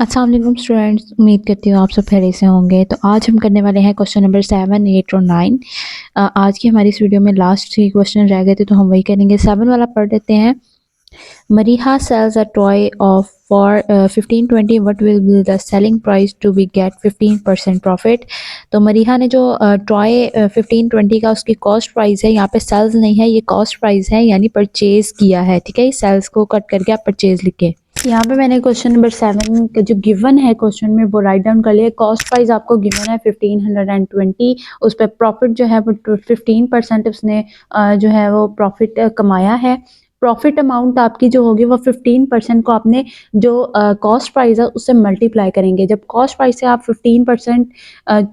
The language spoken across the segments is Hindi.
अस्सलाम वालेकुम स्टूडेंट्स, उम्मीद करती हूँ आप सब खैरियत से होंगे। तो आज हम करने वाले हैं क्वेश्चन नंबर 7, 8 और 9। आज की हमारी इस वीडियो में लास्ट 3 क्वेश्चन रह गए थे, तो हम वही करेंगे। 7 वाला पढ़ लेते हैं। Mariha sells a toy of for 1520. What will be the selling price to be get 15% profit? तो मरीहा ने जो टॉय 1520 का उसकी कॉस्ट प्राइस है, यहाँ पे सेल्स नहीं है, ये कॉस्ट प्राइस है, यानी परचेज किया है। ठीक है, सेल्स को कट करके आप परचेज लिखे। यहाँ पे मैंने क्वेश्चन नंबर 7 का जो गिवन है क्वेश्चन में वो राइट डाउन कर लिया। कॉस्ट प्राइस आपको गिवन है 1520, उस पर प्रॉफिट जो है वो 15% उसने जो है वो प्रॉफिट कमाया है। प्रॉफिट अमाउंट आपकी जो होगी वो 15% को आपने जो कॉस्ट प्राइस है उससे मल्टीप्लाई करेंगे। जब कॉस्ट प्राइस से आप 15%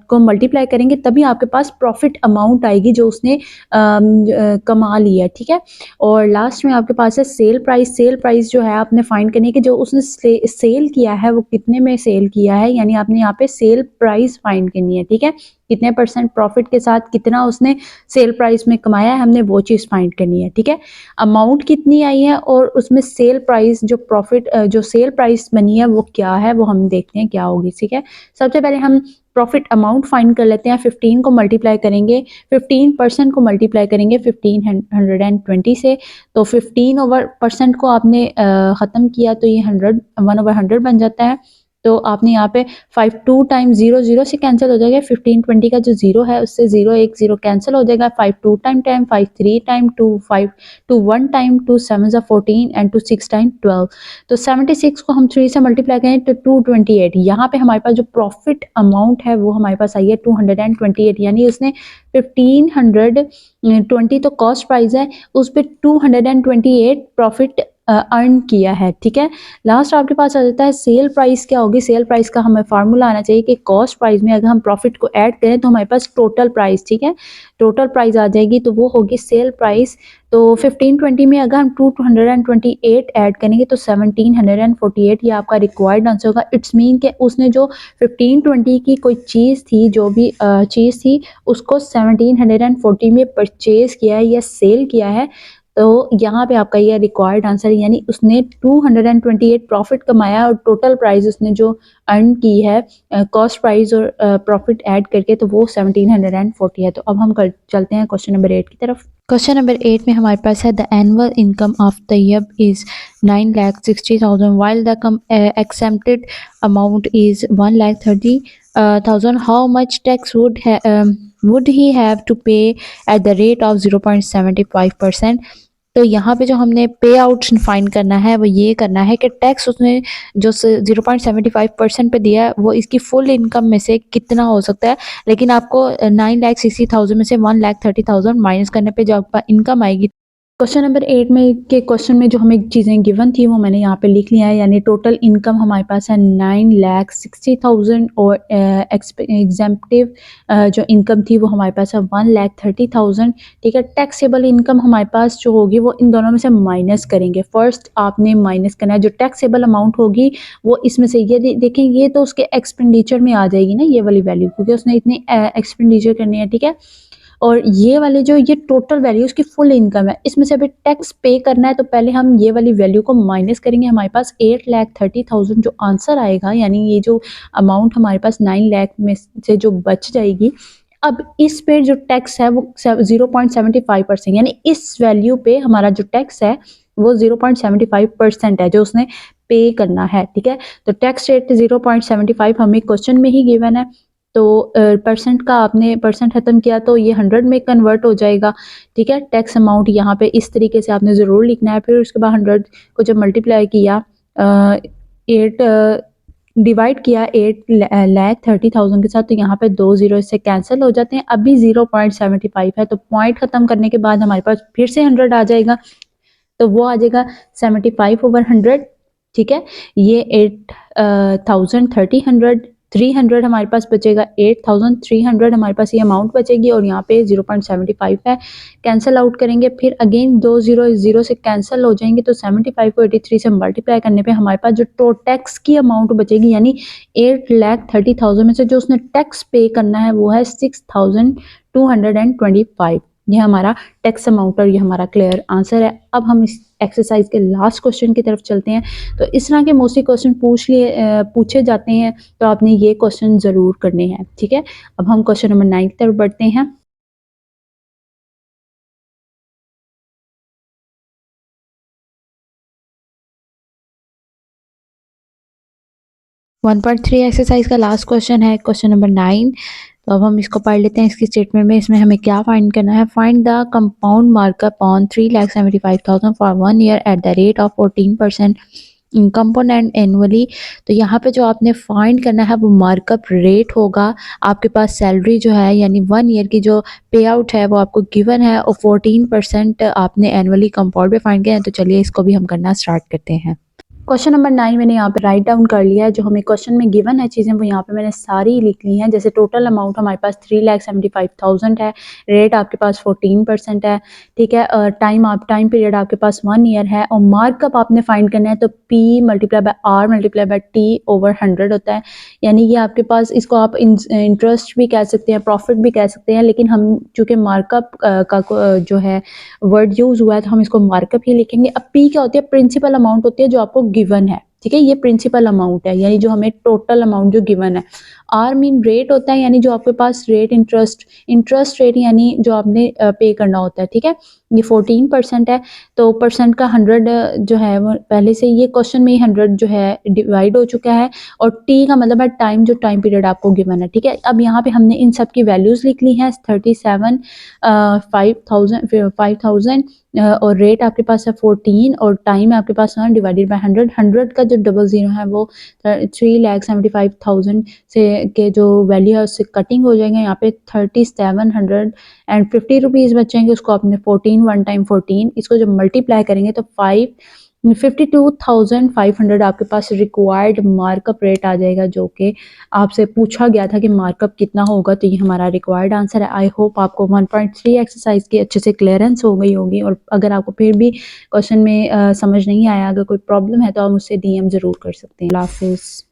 को मल्टीप्लाई करेंगे तभी आपके पास प्रॉफिट अमाउंट आएगी जो उसने कमा लिया है। ठीक है, और लास्ट में आपके पास है सेल प्राइस। सेल प्राइस जो है आपने फाइंड करनी है कि जो उसने सेल किया है वो कितने में सेल किया है, यानी आपने यहाँ पे सेल प्राइस फाइंड करनी है। ठीक है, कितने परसेंट प्रॉफिट के साथ कितना उसने सेल प्राइस में कमाया है, हमने वो चीज़ फाइंड करनी है। ठीक है, अमाउंट कितनी आई है और उसमें सेल प्राइस जो प्रॉफिट जो सेल प्राइस बनी है वो क्या है, वो हम देखते हैं क्या होगी। ठीक है, सबसे पहले हम प्रॉफिट अमाउंट फाइंड कर लेते हैं। 15 को मल्टीप्लाई करेंगे, 15% को मल्टीप्लाई करेंगे 1520 से, तो 15% को आपने ख़त्म किया तो ये 1/100 बन जाता है। तो आपने यहाँ पे 5 2 टाइम 0 0 से कैंसिल हो जाएगा। 1520 का जो 0 है उससे 0 1 0 कैंसिल हो जाएगा। 5 2 time 10, 5 3 time 2, 5 2 1 time 2, 7 14 and 2 6 time 12। तो 76 को हम 3 से मल्टीप्लाई करें तो 228। यहाँ पे हमारे पास जो प्रॉफिट अमाउंट है वो हमारे पास आई है 228, यानी उसने 1520 तो कॉस्ट प्राइस है, उस पर 228 प्रॉफिट अर्न किया है। ठीक है, लास्ट आपके पास आ जाता है सेल प्राइस। क्या होगी सेल प्राइस का? हमें फार्मूला आना चाहिए कि कॉस्ट प्राइस में अगर हम प्रॉफिट को ऐड करें तो हमारे पास टोटल प्राइस, ठीक है, टोटल प्राइस आ जाएगी, तो वो होगी सेल प्राइस। तो 1520 में अगर हम 228 ऐड करेंगे तो 1748 ये आपका रिक्वायर्ड आंसर होगा। इट्स मीन कि उसने जो 1520 की कोई चीज़ थी, जो भी चीज़ थी, उसको 1740 में परचेज किया है या सेल किया है। तो यहाँ पे आपका ये रिक्वायर्ड आंसर है, यानी उसने 228 प्रॉफिट कमाया और टोटल प्राइस उसने जो अर्न की है कॉस्ट प्राइस और प्रॉफिट ऐड करके, तो वो 1740 है। तो अब हम चलते हैं क्वेश्चन नंबर 8 की तरफ। क्वेश्चन नंबर 8 में हमारे पास है the annual income of Tayyab is 9,60,000 while the exempted amount is 1,30,000. How much tax would he have to pay at the rate of 0.75%? तो यहाँ पे जो हमने पे आउट फाइंड करना है वो ये करना है कि टैक्स उसने जो 0.75% पे दिया है वो इसकी फुल इनकम में से कितना हो सकता है, लेकिन आपको 9,60,000 में से 1,30,000 माइनस करने पे जो आपका इनकम आएगी। क्वेश्चन नंबर 8 में के क्वेश्चन में जो हमें चीज़ें गिवन थी वो मैंने यहाँ पे लिख लिया है, यानी टोटल इनकम हमारे पास है 9,60,000 और एग्जेम्पटिव जो इनकम थी वो हमारे पास है 1,30,000। ठीक है, टैक्सेबल इनकम हमारे पास जो होगी वो इन दोनों में से माइनस करेंगे। फर्स्ट आपने माइनस करना है, जो टैक्सेबल अमाउंट होगी वो इसमें से ये देखें, ये तो उसके एक्सपेंडिचर में आ जाएगी ना ये वाली वैल्यू, क्योंकि उसने इतनी एक्सपेंडिचर करनी है। ठीक है, और ये वाले जो ये टोटल वैल्यू उसकी फुल इनकम है, इसमें से अभी टैक्स पे करना है, तो पहले हम ये वाली वैल्यू को माइनस करेंगे। हमारे पास 8,30,000 जो आंसर आएगा, यानी ये जो अमाउंट हमारे पास 9 लाख में से जो बच जाएगी, अब इस पे जो टैक्स है वो 0.75%, यानी इस वैल्यू पे हमारा जो टैक्स है वो 0.75% है जो उसने पे करना है। ठीक है, तो टैक्स रेट 0.75 हमें क्वेश्चन में ही गिवन है, तो परसेंट का आपने परसेंट खत्म किया तो ये 100 में कन्वर्ट हो जाएगा। ठीक है, टैक्स अमाउंट यहाँ पे इस तरीके से आपने ज़रूर लिखना है। फिर उसके बाद 100 को जब मल्टीप्लाई किया 8 डिवाइड किया 8,30,000 के साथ, तो यहाँ पे 2 जीरो इससे कैंसिल हो जाते हैं। अभी 0.75 है, तो पॉइंट ख़त्म करने के बाद हमारे पास फिर से 100 आ जाएगा, तो वो आ जाएगा 75/100। ठीक है, ये 8,030 300 हमारे पास बचेगा, 8,300 हमारे पास ये अमाउंट बचेगी, और यहाँ पे 0.75 है, कैंसिल आउट करेंगे। फिर अगेन 2 जीरो इस जीरो से कैंसिल हो जाएंगे, तो 75 को 83 से मल्टीप्लाई करने पे हमारे पास जो टैक्स की अमाउंट बचेगी, यानी 8,30,000 में से जो उसने टैक्स पे करना है वो है 6,225। ये हमारा टैक्स अमाउंट और ये हमारा क्लियर आंसर है। अब हम इस एक्सरसाइज के लास्ट क्वेश्चन की तरफ चलते हैं। तो इस तरह के मोस्टली क्वेश्चन पूछे जाते हैं, तो आपने ये क्वेश्चन ज़रूर करने हैं, ठीक है। अब हम क्वेश्चन नंबर 9 की तरफ बढ़ते हैं। 1.3 एक्सरसाइज का लास्ट क्वेश्चन है, क्वेश्चन नंबर 9। तो अब हम इसको पढ़ लेते हैं। इसकी स्टेटमेंट में इसमें हमें क्या फाइंड करना है। Find the compound markup on 3,75,000 for 1 year at the rate of 14% component annually. तो यहाँ पे जो आपने फाइंड करना है वो मार्कअप रेट होगा। आपके पास सैलरी जो है यानी 1 ईयर की जो पे आउट है वो आपको गिवन है और 14% आपने एनुअली कंपाउंड पे फाइंड किया है। तो चलिए इसको भी हम करना स्टार्ट करते हैं। क्वेश्चन नंबर 9 मैंने यहाँ पे राइट डाउन कर लिया है। जो हमें क्वेश्चन में गिवन है चीज़ें वो यहाँ पे मैंने सारी लिख ली हैं। जैसे टोटल अमाउंट हमारे पास 3,75,000 है, रेट आपके पास 14% है, ठीक है। टाइम पीरियड आपके पास 1 ईयर है और मार्कअप आपने फाइंड करना है। तो P multiply by R multiply by T over 100 होता है। यानी ये आपके पास, इसको आप इंटरेस्ट भी कह सकते हैं, प्रॉफिट भी कह सकते हैं, लेकिन हम चूँकि मार्कअप का जो है वर्ड यूज़ हुआ है तो हम इसको मार्कअप ही लिखेंगे। अब P क्या होती है, प्रिंसिपल अमाउंट होती है जो आपको गिवन है, ठीक है। ये प्रिंसिपल अमाउंट है यानी जो हमें टोटल अमाउंट जो गिवन है। R मीन रेट होता है यानी जो आपके पास रेट इंटरेस्ट रेट यानी जो आपने पे करना होता है, ठीक है। ये 14% है तो परसेंट का 100 जो है वो पहले से ये क्वेश्चन में ही 100 जो है डिवाइड हो चुका है और T का मतलब है टाइम, जो टाइम पीरियड आपको गिवन है, ठीक है। अब यहाँ पे हमने इन सब की वैल्यूज़ लिख ली हैं। 37 5,000 और रेट आपके पास है 14 और टाइम है आपके पास 1 डिवाइडेड बाय 100 का जो डबल ज़ीरो है वो 3,75,000 से के जो वैल्यू है उससे कटिंग हो जाएंगे। यहाँ पे 3,750 रुपीज़ बचेंगे। उसको आपने 14 1 टाइम 14 इसको जब मल्टीप्लाई करेंगे तो 52,500 आपके पास रिक्वायर्ड मार्कअप रेट आ जाएगा, जो कि आपसे पूछा गया था कि मार्कअप कितना होगा। तो ये हमारा रिक्वायर्ड आंसर है। आई होप आपको 1.3 एक्सरसाइज की अच्छे से क्लियरेंस हो गई होगी और अगर आपको फिर भी क्वेश्चन में समझ नहीं आया, अगर कोई प्रॉब्लम है तो आप मुझसे DM ज़रूर कर सकते हैं। अल्लाह हाफ़िज़।